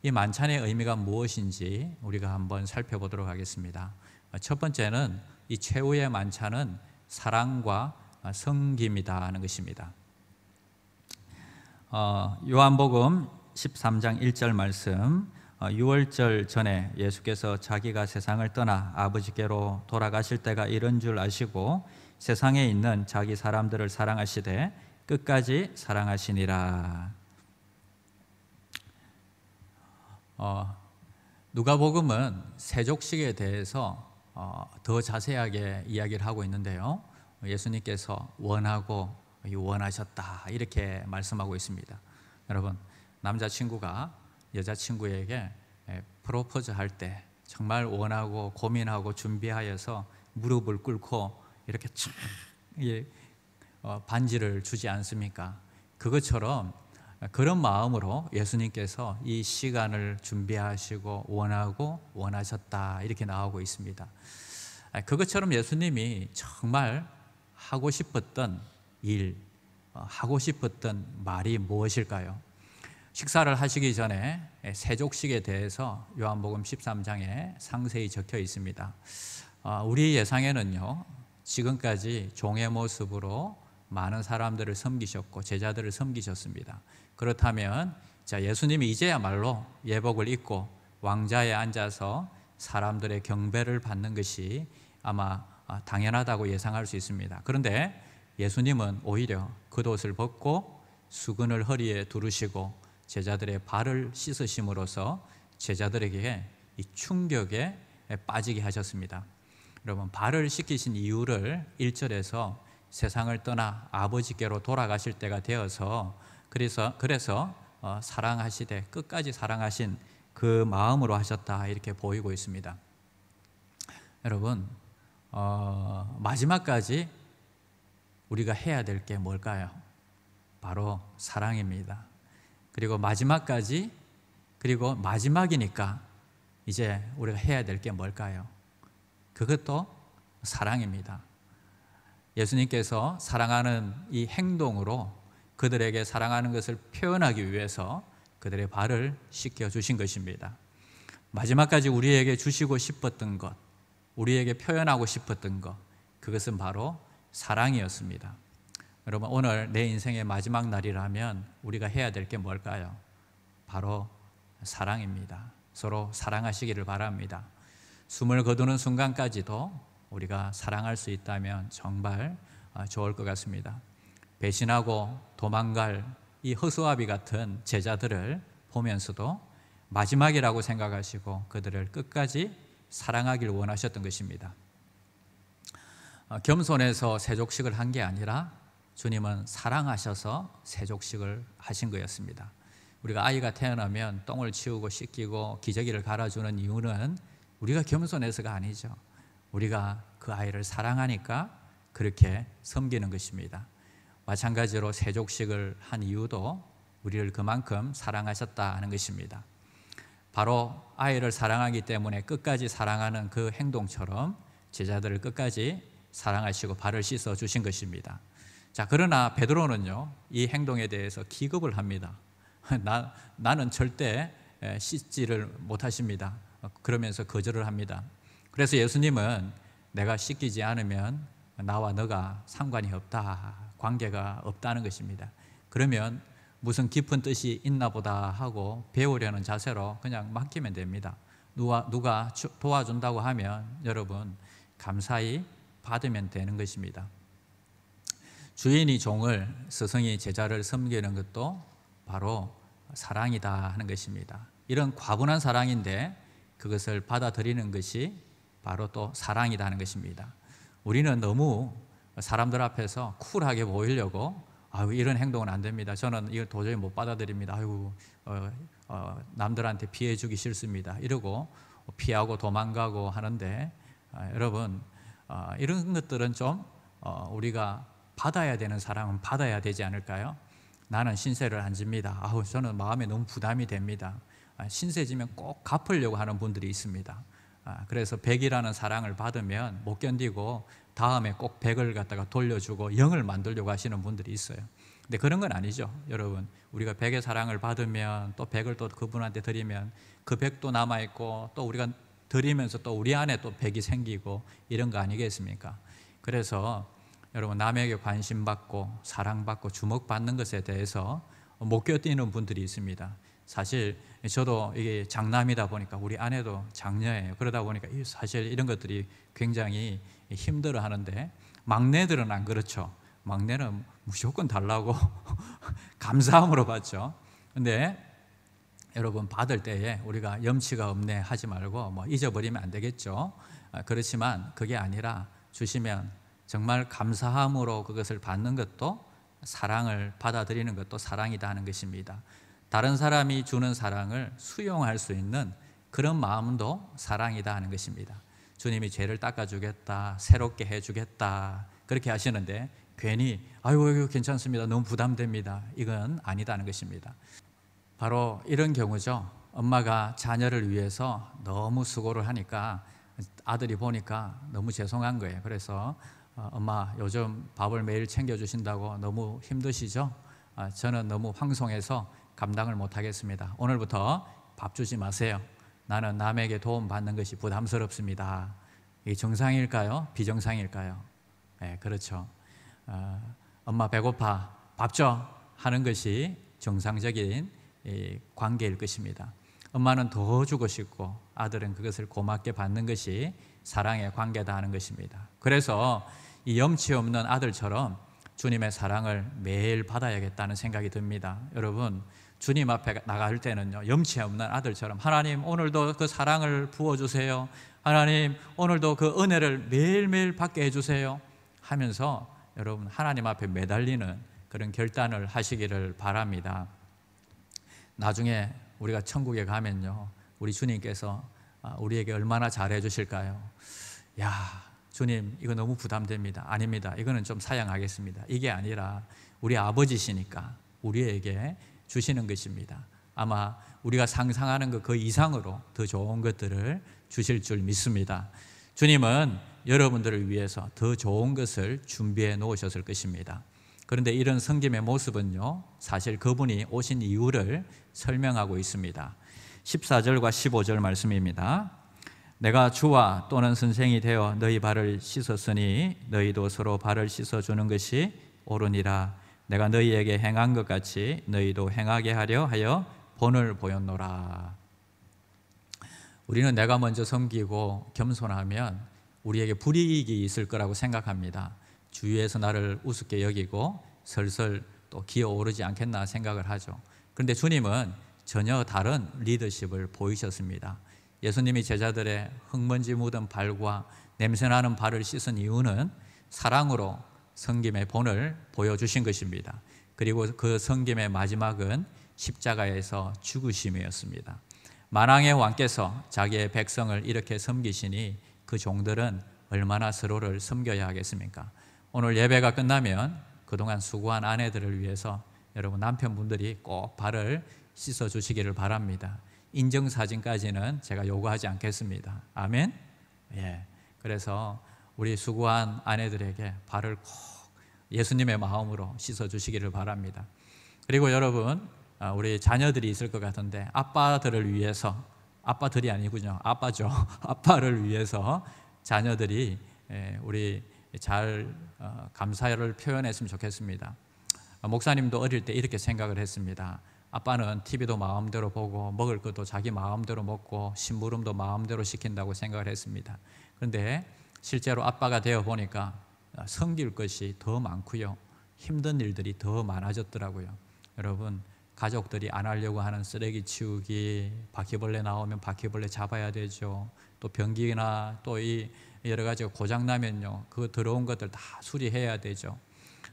이 만찬의 의미가 무엇인지 우리가 한번 살펴보도록 하겠습니다. 첫 번째는 이 최후의 만찬은 사랑과 섬김이다 하는 것입니다. 요한복음 13장 1절 말씀, 유월절 전에 예수께서 자기가 세상을 떠나 아버지께로 돌아가실 때가 이른 줄 아시고 세상에 있는 자기 사람들을 사랑하시되 끝까지 사랑하시니라. 누가복음은 세족식에 대해서 더 자세하게 이야기를 하고 있는데요, 예수님께서 원하고 원하셨다 이렇게 말씀하고 있습니다. 여러분, 남자친구가 여자친구에게 프로포즈 할 때 정말 원하고 고민하고 준비하여서 무릎을 꿇고 이렇게 반지를 주지 않습니까? 그것처럼 그런 마음으로 예수님께서 이 시간을 준비하시고 원하고 원하셨다 이렇게 나오고 있습니다. 그것처럼 예수님이 정말 하고 싶었던 일, 하고 싶었던 말이 무엇일까요? 식사를 하시기 전에 세족식에 대해서 요한복음 13장에 상세히 적혀 있습니다. 우리 예상에는요, 지금까지 종의 모습으로 많은 사람들을 섬기셨고 제자들을 섬기셨습니다. 그렇다면 예수님이 이제야말로 예복을 입고 왕좌에 앉아서 사람들의 경배를 받는 것이 아마 당연하다고 예상할 수 있습니다. 그런데 예수님은 오히려 겉옷을 벗고 수건을 허리에 두르시고 제자들의 발을 씻으심으로써 제자들에게 이 충격에 빠지게 하셨습니다. 여러분, 발을 씻기신 이유를 1절에서 세상을 떠나 아버지께로 돌아가실 때가 되어서 그래서 사랑하시되 끝까지 사랑하신 그 마음으로 하셨다 이렇게 보이고 있습니다. 여러분, 마지막까지 우리가 해야 될 게 뭘까요? 바로 사랑입니다. 그리고 마지막까지, 그리고 마지막이니까 이제 우리가 해야 될 게 뭘까요? 그것도 사랑입니다. 예수님께서 사랑하는 이 행동으로 그들에게 사랑하는 것을 표현하기 위해서 그들의 발을 씻겨 주신 것입니다. 마지막까지 우리에게 주시고 싶었던 것, 우리에게 표현하고 싶었던 것, 그것은 바로 사랑이었습니다. 여러분, 오늘 내 인생의 마지막 날이라면 우리가 해야 될 게 뭘까요? 바로 사랑입니다. 서로 사랑하시기를 바랍니다. 숨을 거두는 순간까지도 우리가 사랑할 수 있다면 정말 좋을 것 같습니다. 배신하고 도망갈 이 허수아비 같은 제자들을 보면서도 마지막이라고 생각하시고 그들을 끝까지 사랑하길 원하셨던 것입니다. 겸손해서 세족식을 한 게 아니라 주님은 사랑하셔서 세족식을 하신 거였습니다. 우리가 아이가 태어나면 똥을 치우고 씻기고 기저귀를 갈아주는 이유는 우리가 겸손해서가 아니죠. 우리가 그 아이를 사랑하니까 그렇게 섬기는 것입니다. 마찬가지로 세족식을 한 이유도 우리를 그만큼 사랑하셨다 하는 것입니다. 바로 아이를 사랑하기 때문에 끝까지 사랑하는 그 행동처럼 제자들을 끝까지 사랑하시고 발을 씻어 주신 것입니다. 자, 그러나 베드로는요, 이 행동에 대해서 기겁을 합니다. 나는 절대 씻지를 못하십니다. 그러면서 거절을 합니다. 그래서 예수님은 내가 씻기지 않으면 나와 너가 상관이 없다, 관계가 없다는 것입니다. 그러면 무슨 깊은 뜻이 있나 보다 하고 배우려는 자세로 그냥 맡기면 됩니다. 누가 도와준다고 하면 여러분 감사히 받으면 되는 것입니다. 주인이 종을, 스승이 제자를 섬기는 것도 바로 사랑이다 하는 것입니다. 이런 과분한 사랑인데 그것을 받아들이는 것이 바로 또 사랑이다 하는 것입니다. 우리는 너무 사람들 앞에서 쿨하게 보이려고 이런 행동은 안 됩니다. 저는 이거 도저히 못 받아들입니다. 남들한테 피해 주기 싫습니다. 이러고 피하고 도망가고 하는데 여러분, 이런 것들은 좀 우리가 받아야 되는 사랑은 받아야 되지 않을까요? 나는 신세를 안 집니다. 저는 마음에 너무 부담이 됩니다. 신세 지면 꼭 갚으려고 하는 분들이 있습니다. 그래서 100이라는 사랑을 받으면 못 견디고 다음에 꼭 100을 갖다가 돌려주고 0을 만들려고 하시는 분들이 있어요. 근데 그런 건 아니죠. 여러분, 우리가 100의 사랑을 받으면 또 100을 또 그분한테 드리면 그 100도 남아있고 또 우리가 드리면서 또 우리 안에 또 100이 생기고 이런 거 아니겠습니까? 그래서 여러분, 남에게 관심받고 사랑받고 주목받는 것에 대해서 못 견디는 분들이 있습니다. 사실 저도 이게 장남이다 보니까 우리 아내도 장녀예요. 그러다 보니까 사실 이런 것들이 굉장히 힘들어 하는데, 막내들은 안 그렇죠. 막내는 무조건 달라고 감사함으로 받죠. 근데 여러분, 받을 때에 우리가 염치가 없네 하지 말고 뭐 잊어버리면 안 되겠죠. 그렇지만 그게 아니라 주시면 정말 감사함으로 그것을 받는 것도, 사랑을 받아들이는 것도 사랑이다 하는 것입니다. 다른 사람이 주는 사랑을 수용할 수 있는 그런 마음도 사랑이다 하는 것입니다. 주님이 죄를 닦아주겠다, 새롭게 해주겠다 그렇게 하시는데 괜히 아이고 괜찮습니다, 너무 부담됩니다, 이건 아니다는 것입니다. 바로 이런 경우죠. 엄마가 자녀를 위해서 너무 수고를 하니까 아들이 보니까 너무 죄송한 거예요. 그래서 엄마 요즘 밥을 매일 챙겨주신다고 너무 힘드시죠? 저는 너무 황송해서 감당을 못하겠습니다. 오늘부터 밥 주지 마세요. 나는 남에게 도움받는 것이 부담스럽습니다. 이게 정상일까요? 비정상일까요? 네, 그렇죠. 엄마 배고파, 밥 줘 하는 것이 정상적인 관계일 것입니다. 엄마는 더 주고 싶고 아들은 그것을 고맙게 받는 것이 사랑의 관계다 하는 것입니다. 그래서 이 염치 없는 아들처럼 주님의 사랑을 매일 받아야겠다는 생각이 듭니다. 여러분, 주님 앞에 나갈 때는요, 염치 없는 아들처럼 하나님 오늘도 그 사랑을 부어주세요, 하나님 오늘도 그 은혜를 매일매일 받게 해주세요 하면서 여러분, 하나님 앞에 매달리는 그런 결단을 하시기를 바랍니다. 나중에 우리가 천국에 가면요, 우리 주님께서 우리에게 얼마나 잘해 주실까요? 야, 주님 이거 너무 부담됩니다. 아닙니다. 이거는 좀 사양하겠습니다. 이게 아니라 우리 아버지시니까 우리에게 주시는 것입니다. 아마 우리가 상상하는 것 그 이상으로 더 좋은 것들을 주실 줄 믿습니다. 주님은 여러분들을 위해서 더 좋은 것을 준비해 놓으셨을 것입니다. 그런데 이런 섬김의 모습은요, 사실 그분이 오신 이유를 설명하고 있습니다. 14절과 15절 말씀입니다. 내가 주와 또는 선생이 되어 너희 발을 씻었으니 너희도 서로 발을 씻어주는 것이 옳으니라. 내가 너희에게 행한 것 같이 너희도 행하게 하려 하여 본을 보였노라. 우리는 내가 먼저 섬기고 겸손하면 우리에게 불이익이 있을 거라고 생각합니다. 주위에서 나를 우습게 여기고 설설 또 기어오르지 않겠나 생각을 하죠. 그런데 주님은 전혀 다른 리더십을 보이셨습니다. 예수님이 제자들의 흙먼지 묻은 발과 냄새나는 발을 씻은 이유는 사랑으로 섬김의 본을 보여주신 것입니다. 그리고 그 섬김의 마지막은 십자가에서 죽으심이었습니다. 만왕의 왕께서 자기의 백성을 이렇게 섬기시니 그 종들은 얼마나 서로를 섬겨야 하겠습니까? 오늘 예배가 끝나면 그동안 수고한 아내들을 위해서 여러분 남편분들이 꼭 발을 씻어 주시기를 바랍니다. 인증사진까지는 제가 요구하지 않겠습니다. 아멘? 예. 그래서 우리 수고한 아내들에게 발을 꼭 예수님의 마음으로 씻어 주시기를 바랍니다. 그리고 여러분, 우리 자녀들이 있을 것 같은데 아빠들을 위해서, 아빠들이 아니군요, 아빠죠. 아빠를 위해서 자녀들이 우리 잘 감사를 표현했으면 좋겠습니다. 목사님도 어릴 때 이렇게 생각을 했습니다. 아빠는 TV도 마음대로 보고 먹을 것도 자기 마음대로 먹고 심부름도 마음대로 시킨다고 생각을 했습니다. 그런데 실제로 아빠가 되어 보니까 섬길 것이 더 많고요, 힘든 일들이 더 많아졌더라고요. 여러분, 가족들이 안 하려고 하는 쓰레기 치우기, 바퀴벌레 나오면 바퀴벌레 잡아야 되죠. 또 변기나 또 이 여러 가지가 고장 나면요, 그 더러운 것들 다 수리해야 되죠.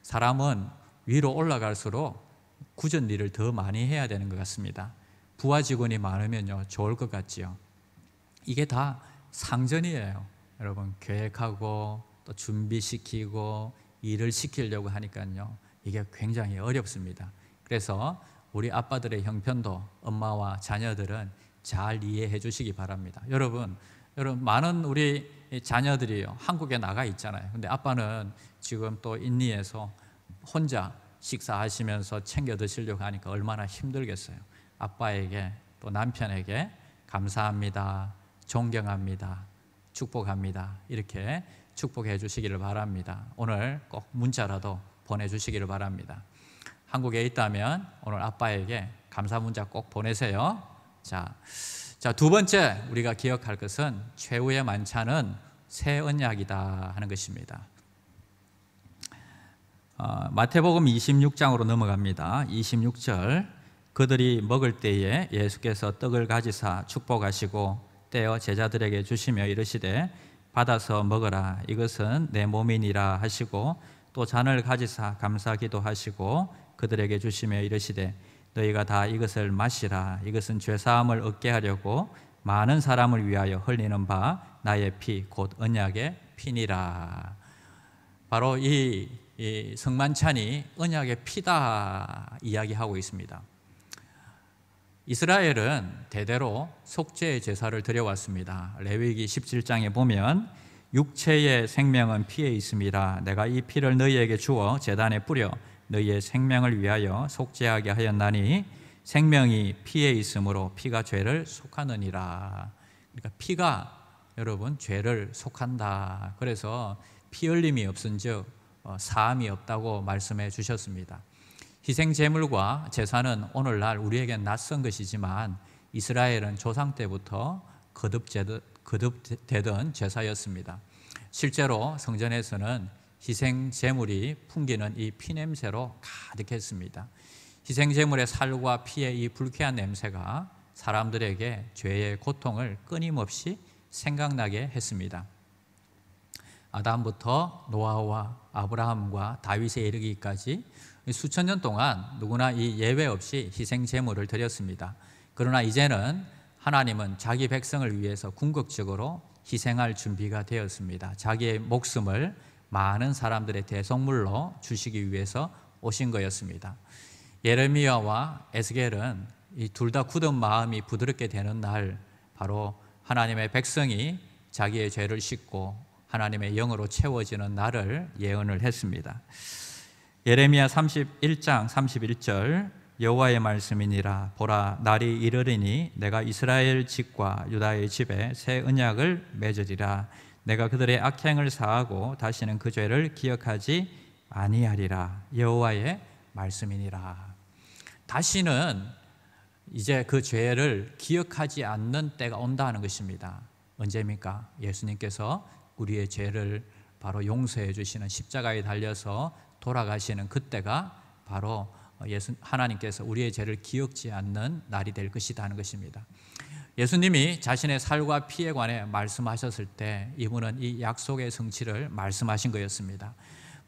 사람은 위로 올라갈수록 굳은 일을 더 많이 해야 되는 것 같습니다. 부하 직원이 많으면요 좋을 것 같지요. 이게 다 상전이에요. 여러분, 계획하고 또 준비시키고 일을 시키려고 하니까요, 이게 굉장히 어렵습니다. 그래서 우리 아빠들의 형편도 엄마와 자녀들은 잘 이해해 주시기 바랍니다. 여러분, 여러분, 많은 우리 자녀들이요, 한국에 나가 있잖아요. 근데 아빠는 지금 또 인니에서 혼자 식사하시면서 챙겨 드시려고 하니까 얼마나 힘들겠어요. 아빠에게 또 남편에게 감사합니다, 존경합니다, 축복합니다, 이렇게 축복해 주시기를 바랍니다. 오늘 꼭 문자라도 보내주시기를 바랍니다. 한국에 있다면 오늘 아빠에게 감사 문자 꼭 보내세요. 자, 두 번째 우리가 기억할 것은 최후의 만찬은 새 언약이다 하는 것입니다. 마태복음 26장으로 넘어갑니다. 26절, 그들이 먹을 때에 예수께서 떡을 가지사 축복하시고 떼어 제자들에게 주시며 이르시되 받아서 먹으라, 이것은 내 몸이니라 하시고 또 잔을 가지사 감사 기도하시고 그들에게 주시며 이르시되 너희가 다 이것을 마시라, 이것은 죄사함을 얻게 하려고 많은 사람을 위하여 흘리는 바 나의 피 곧 언약의 피니라. 바로 이 성만찬이 언약의 피다 이야기하고 있습니다. 이스라엘은 대대로 속죄의 제사를 드려왔습니다. 레위기 17장에 보면 육체의 생명은 피에 있음이라, 내가 이 피를 너희에게 주어 제단에 뿌려 너희의 생명을 위하여 속죄하게 하였나니 생명이 피에 있으므로 피가 죄를 속하느니라. 그러니까 피가 여러분 죄를 속한다. 그래서 피 흘림이 없은즉 사함이 없다고 말씀해 주셨습니다. 희생제물과 제사는 오늘날 우리에겐 낯선 것이지만 이스라엘은 조상 때부터 거듭되던 제사였습니다. 실제로 성전에서는 희생제물이 풍기는 이 피냄새로 가득했습니다. 희생제물의 살과 피의 이 불쾌한 냄새가 사람들에게 죄의 고통을 끊임없이 생각나게 했습니다. 아담부터 노아와 아브라함과 다윗에 이르기까지 수천 년 동안 누구나 이 예외 없이 희생제물을 드렸습니다. 그러나 이제는 하나님은 자기 백성을 위해서 궁극적으로 희생할 준비가 되었습니다. 자기의 목숨을 많은 사람들의 대속물로 주시기 위해서 오신 거였습니다. 예레미야와 에스겔은 이 둘 다 굳은 마음이 부드럽게 되는 날, 바로 하나님의 백성이 자기의 죄를 씻고 하나님의 영으로 채워지는 날을 예언을 했습니다. 예레미야 31장 31절, 여호와의 말씀이니라, 보라 날이 이르리니 내가 이스라엘 집과 유다의 집에 새 언약을 맺으리라. 내가 그들의 악행을 사하고 다시는 그 죄를 기억하지 아니하리라. 여호와의 말씀이니라. 다시는 이제 그 죄를 기억하지 않는 때가 온다는 것입니다. 언제입니까? 예수님께서 우리의 죄를 바로 용서해 주시는, 십자가에 달려서 돌아가시는 그때가 바로 하나님께서 우리의 죄를 기억지 않는 날이 될 것이다 하는 것입니다. 예수님이 자신의 살과 피에 관해 말씀하셨을 때 이분은 이 약속의 성취를 말씀하신 거였습니다.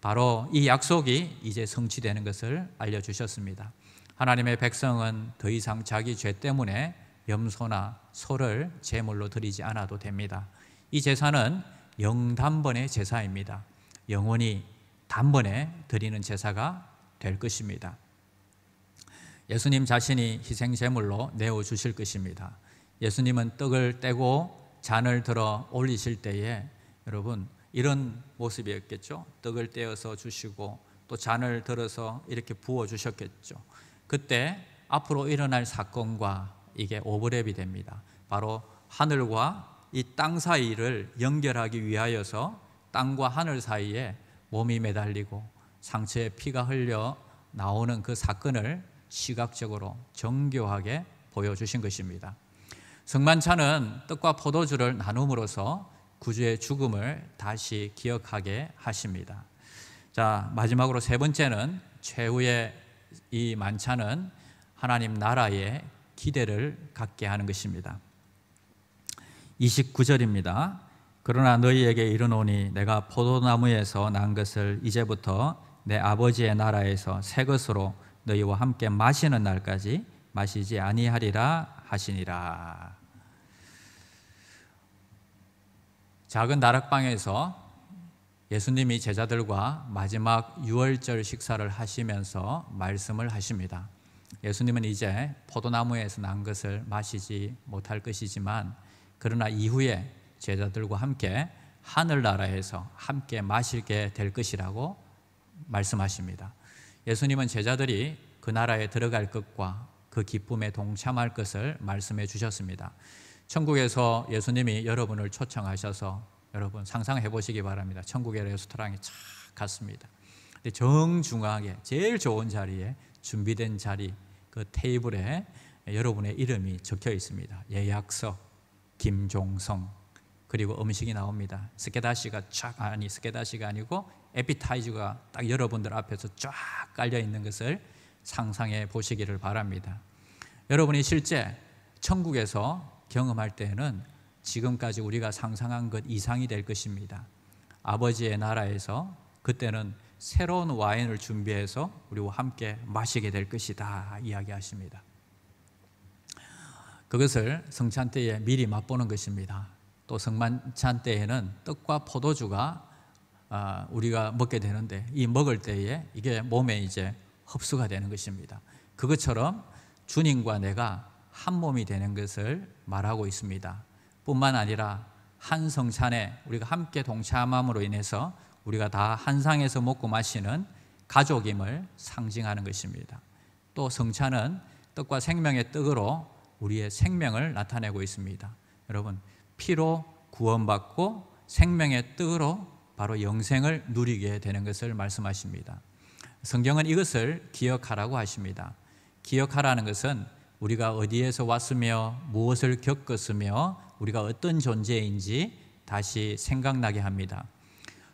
바로 이 약속이 이제 성취되는 것을 알려주셨습니다. 하나님의 백성은 더 이상 자기 죄 때문에 염소나 소를 제물로 드리지 않아도 됩니다. 이 제사는 영단번의 제사입니다. 영원히 단번에 드리는 제사가 될 것입니다. 예수님 자신이 희생제물로 내어주실 것입니다. 예수님은 떡을 떼고 잔을 들어 올리실 때에 여러분 이런 모습이었겠죠. 떡을 떼어서 주시고 또 잔을 들어서 이렇게 부어주셨겠죠. 그때 앞으로 일어날 사건과 이게 오버랩이 됩니다. 바로 하늘과 이 땅 사이를 연결하기 위하여서 땅과 하늘 사이에 몸이 매달리고 상처에 피가 흘려 나오는 그 사건을 시각적으로 정교하게 보여주신 것입니다. 성만찬은 떡과 포도주를 나눔으로써 구주의 죽음을 다시 기억하게 하십니다. 자, 마지막으로 세 번째는 최후의 이 만찬은 하나님 나라에 기대를 갖게 하는 것입니다. 29절입니다. 그러나 너희에게 이르노니 내가 포도나무에서 난 것을 이제부터 내 아버지의 나라에서 새 것으로 너희와 함께 마시는 날까지 마시지 아니하리라 하시니라. 작은 다락방에서 예수님이 제자들과 마지막 유월절 식사를 하시면서 말씀을 하십니다. 예수님은 이제 포도나무에서 난 것을 마시지 못할 것이지만 그러나 이후에 제자들과 함께 하늘나라에서 함께 마시게 될 것이라고 말씀하십니다. 예수님은 제자들이 그 나라에 들어갈 것과 그 기쁨에 동참할 것을 말씀해 주셨습니다. 천국에서 예수님이 여러분을 초청하셔서 여러분 상상해 보시기 바랍니다. 천국의 레스토랑에 착 갔습니다. 근데 정중앙에 제일 좋은 자리에 준비된 자리, 그 테이블에 여러분의 이름이 적혀 있습니다. 예약석, 김종성, 그리고 음식이 나옵니다. 스케다시가 스케다시가 아니고 에피타이저가 딱 여러분들 앞에서 쫙 깔려 있는 것을 상상해 보시기를 바랍니다. 여러분이 실제 천국에서 경험할 때에는 지금까지 우리가 상상한 것 이상이 될 것입니다. 아버지의 나라에서 그때는 새로운 와인을 준비해서 우리와 함께 마시게 될 것이다 이야기하십니다. 그것을 성찬 때에 미리 맛보는 것입니다. 또 성만찬 때에는 떡과 포도주가 우리가 먹게 되는데 이 먹을 때에 이게 몸에 이제 흡수가 되는 것입니다. 그것처럼 주님과 내가 한 몸이 되는 것을 말하고 있습니다. 뿐만 아니라 한 성찬에 우리가 함께 동참함으로 인해서 우리가 다 한 상에서 먹고 마시는 가족임을 상징하는 것입니다. 또 성찬은 떡과 생명의 떡으로 우리의 생명을 나타내고 있습니다. 여러분, 피로 구원받고 생명의 떡으로 바로 영생을 누리게 되는 것을 말씀하십니다. 성경은 이것을 기억하라고 하십니다. 기억하라는 것은 우리가 어디에서 왔으며 무엇을 겪었으며 우리가 어떤 존재인지 다시 생각나게 합니다.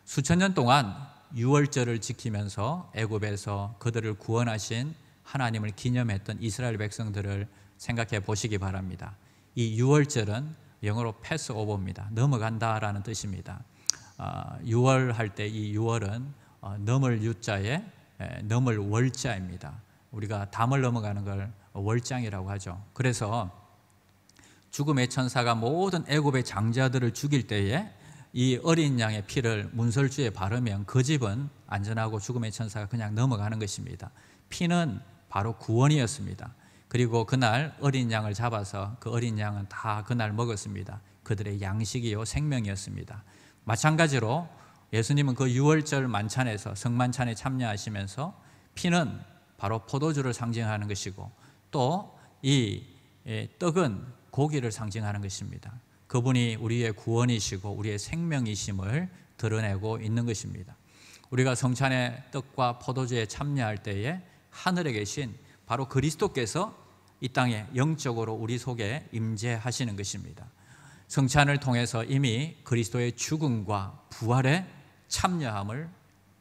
수천 년 동안 유월절을 지키면서 애굽에서 그들을 구원하신 하나님을 기념했던 이스라엘 백성들을 생각해 보시기 바랍니다. 이 유월절은 영어로 패스오버입니다. 넘어간다라는 뜻입니다. 유월할 때 이 유월은 넘을 유자에 넘을 월자입니다. 우리가 담을 넘어가는 걸 월장이라고 하죠. 그래서 죽음의 천사가 모든 애굽의 장자들을 죽일 때에 이 어린 양의 피를 문설주에 바르면 그 집은 안전하고 죽음의 천사가 그냥 넘어가는 것입니다. 피는 바로 구원이었습니다. 그리고 그날 어린 양을 잡아서 그 어린 양은 다 그날 먹었습니다. 그들의 양식이요 생명이었습니다. 마찬가지로 예수님은 그 유월절 만찬에서 성만찬에 참여하시면서 피는 바로 포도주를 상징하는 것이고 또 이 떡은 고기를 상징하는 것입니다. 그분이 우리의 구원이시고 우리의 생명이심을 드러내고 있는 것입니다. 우리가 성찬의 떡과 포도주에 참여할 때에 하늘에 계신 바로 그리스도께서 이 땅에 영적으로 우리 속에 임재하시는 것입니다. 성찬을 통해서 이미 그리스도의 죽음과 부활에 참여함을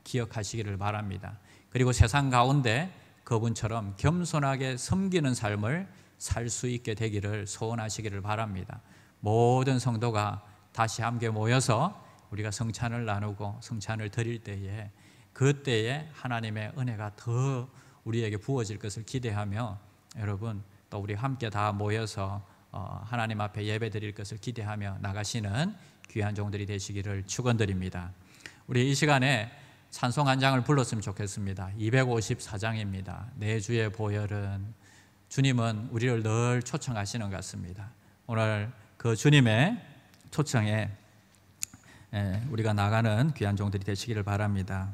기억하시기를 바랍니다. 그리고 세상 가운데 그분처럼 겸손하게 섬기는 삶을 살 수 있게 되기를 소원하시기를 바랍니다. 모든 성도가 다시 함께 모여서 우리가 성찬을 나누고 성찬을 드릴 때에 그때에 하나님의 은혜가 더 우리에게 부어질 것을 기대하며 여러분 또 우리 함께 다 모여서 하나님 앞에 예배 드릴 것을 기대하며 나가시는 귀한 종들이 되시기를 축원드립니다. 우리 이 시간에 찬송 한 장을 불렀으면 좋겠습니다. 254장입니다. 내 주의 보혈은. 주님은 우리를 늘 초청하시는 것 같습니다. 오늘 그 주님의 초청에 우리가 나가는 귀한 종들이 되시기를 바랍니다.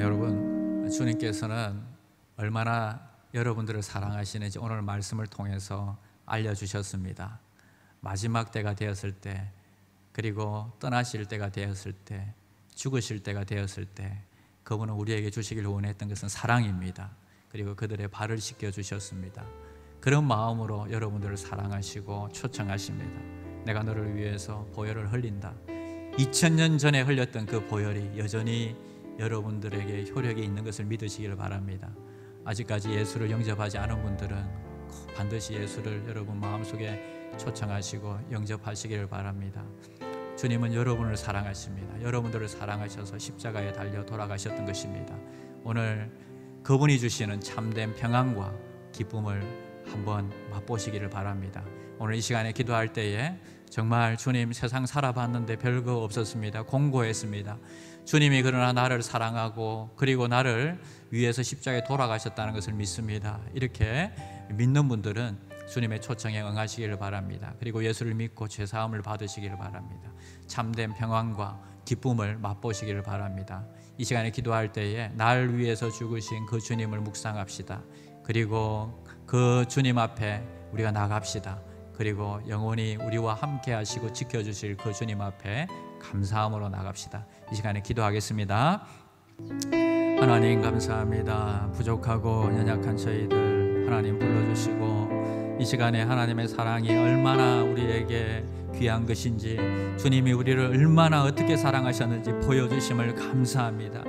여러분, 주님께서는 얼마나 여러분들을 사랑하시는지 오늘 말씀을 통해서 알려주셨습니다. 마지막 때가 되었을 때, 그리고 떠나실 때가 되었을 때, 죽으실 때가 되었을 때 그분은 우리에게 주시길 원했던 것은 사랑입니다. 그리고 그들의 발을 씻겨 주셨습니다. 그런 마음으로 여러분들을 사랑하시고 초청하십니다. 내가 너를 위해서 보혈을 흘린다. 2000년 전에 흘렸던 그 보혈이 여전히 여러분들에게 효력이 있는 것을 믿으시기를 바랍니다. 아직까지 예수를 영접하지 않은 분들은 반드시 예수를 여러분 마음속에 초청하시고 영접하시기를 바랍니다. 주님은 여러분을 사랑하십니다. 여러분들을 사랑하셔서 십자가에 달려 돌아가셨던 것입니다. 오늘 그분이 주시는 참된 평안과 기쁨을 한번 맛보시기를 바랍니다. 오늘 이 시간에 기도할 때에 정말 주님, 세상 살아봤는데 별거 없었습니다. 공고했습니다. 주님이 그러나 나를 사랑하고 그리고 나를 위해서 십자가에 돌아가셨다는 것을 믿습니다. 이렇게 믿는 분들은 주님의 초청에 응하시기를 바랍니다. 그리고 예수를 믿고 죄사함을 받으시기를 바랍니다. 참된 평안과 기쁨을 맛보시기를 바랍니다. 이 시간에 기도할 때에 날 위해서 죽으신 그 주님을 묵상합시다. 그리고 그 주님 앞에 우리가 나갑시다. 그리고 영원히 우리와 함께 하시고 지켜주실 그 주님 앞에 감사함으로 나갑시다. 이 시간에 기도하겠습니다. 하나님 감사합니다. 부족하고 연약한 저희들 하나님 불러주시고 이 시간에 하나님의 사랑이 얼마나 우리에게 귀한 것인지, 주님이 우리를 얼마나 어떻게 사랑하셨는지 보여주심을 감사합니다.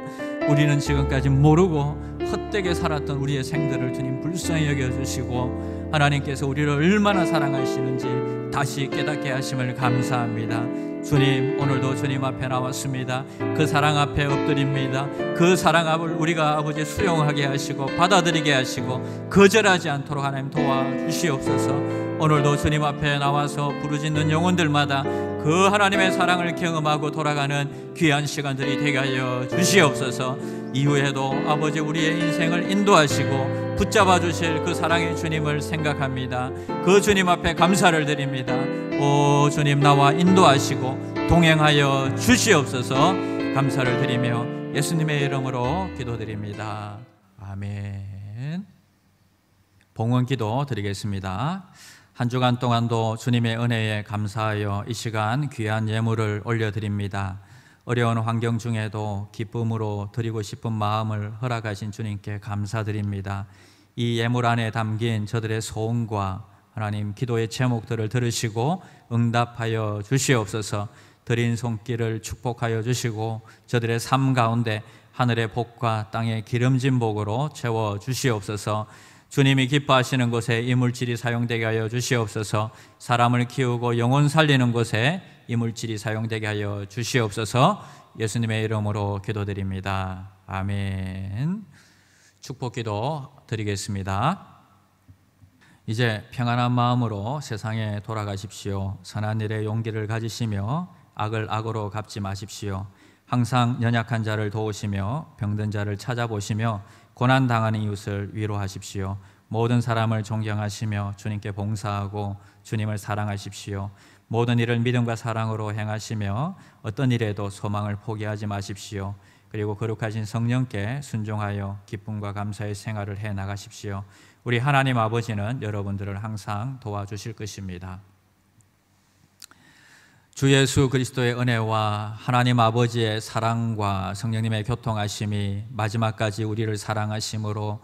우리는 지금까지 모르고 헛되게 살았던 우리의 생들을 주님 불쌍히 여겨주시고 하나님께서 우리를 얼마나 사랑하시는지 다시 깨닫게 하심을 감사합니다. 주님, 오늘도 주님 앞에 나왔습니다. 그 사랑 앞에 엎드립니다. 그 사랑 앞을 우리가 아버지 수용하게 하시고 받아들이게 하시고 거절하지 않도록 하나님 도와주시옵소서. 오늘도 주님 앞에 나와서 부르짖는 영혼들마다 그 하나님의 사랑을 경험하고 돌아가는 귀한 시간들이 되게 하여 주시옵소서. 이후에도 아버지 우리의 인생을 인도하시고 붙잡아 주실 그 사랑의 주님을 생각합니다. 그 주님 앞에 감사를 드립니다. 오 주님, 나와 인도하시고 동행하여 주시옵소서. 감사를 드리며 예수님의 이름으로 기도드립니다. 아멘. 봉헌기도 드리겠습니다. 한 주간 동안도 주님의 은혜에 감사하여 이 시간 귀한 예물을 올려드립니다. 어려운 환경 중에도 기쁨으로 드리고 싶은 마음을 허락하신 주님께 감사드립니다. 이 예물 안에 담긴 저들의 소원과 하나님 기도의 제목들을 들으시고 응답하여 주시옵소서. 드린 손길을 축복하여 주시고 저들의 삶 가운데 하늘의 복과 땅의 기름진 복으로 채워 주시옵소서. 주님이 기뻐하시는 곳에 이물질이 사용되게 하여 주시옵소서. 사람을 키우고 영혼 살리는 곳에 이물질이 사용되게 하여 주시옵소서. 예수님의 이름으로 기도드립니다. 아멘. 축복기도 드리겠습니다. 이제 평안한 마음으로 세상에 돌아가십시오. 선한 일에 용기를 가지시며 악을 악으로 갚지 마십시오. 항상 연약한 자를 도우시며 병든 자를 찾아보시며 고난당하는 이웃을 위로하십시오. 모든 사람을 존경하시며 주님께 봉사하고 주님을 사랑하십시오. 모든 일을 믿음과 사랑으로 행하시며 어떤 일에도 소망을 포기하지 마십시오. 그리고 거룩하신 성령께 순종하여 기쁨과 감사의 생활을 해나가십시오. 우리 하나님 아버지는 여러분들을 항상 도와주실 것입니다. 주 예수 그리스도의 은혜와 하나님 아버지의 사랑과 성령님의 교통하심이 마지막까지 우리를 사랑하심으로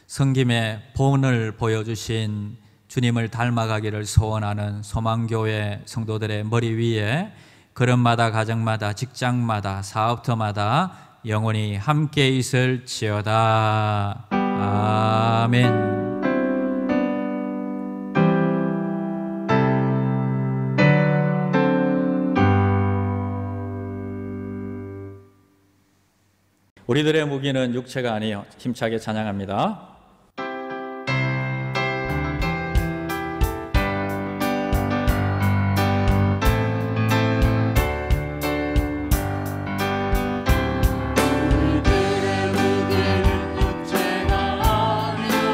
섬김의 본을 보여주신 주님을 닮아가기를 소원하는 소망교회 성도들의 머리 위에 걸음마다 가정마다 직장마다 사업터마다 영원히 함께 있을지어다. 아멘. 우리들의 무기는 육체가 아니요 힘차게 찬양합니다. 우리들의 무기는 육체가 아니요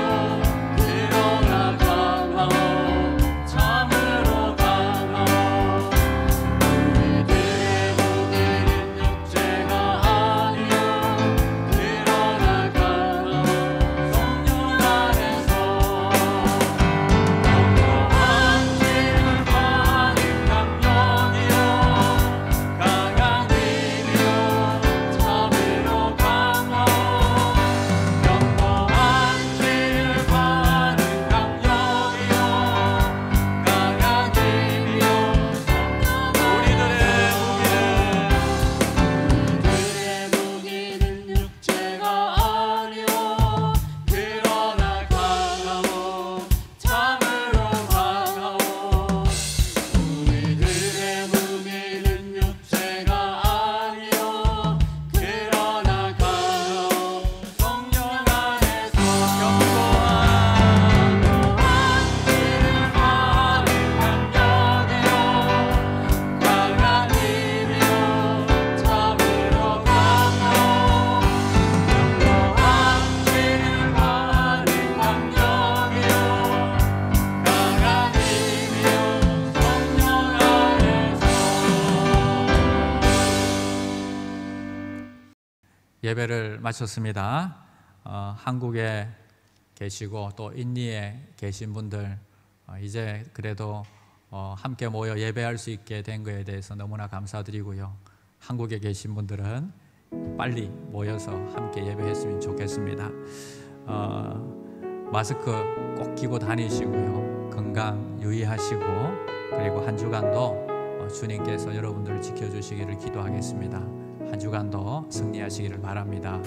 예배를 마쳤습니다. 한국에 계시고 또 인니에 계신 분들 이제 그래도 함께 모여 예배할 수 있게 된 것에 대해서 너무나 감사드리고요. 한국에 계신 분들은 빨리 모여서 함께 예배했으면 좋겠습니다. 마스크 꼭 끼고 다니시고요. 건강 유의하시고 그리고 한 주간도 주님께서 여러분들을 지켜주시기를 기도하겠습니다. 한 주간도 승리하시기를 바랍니다.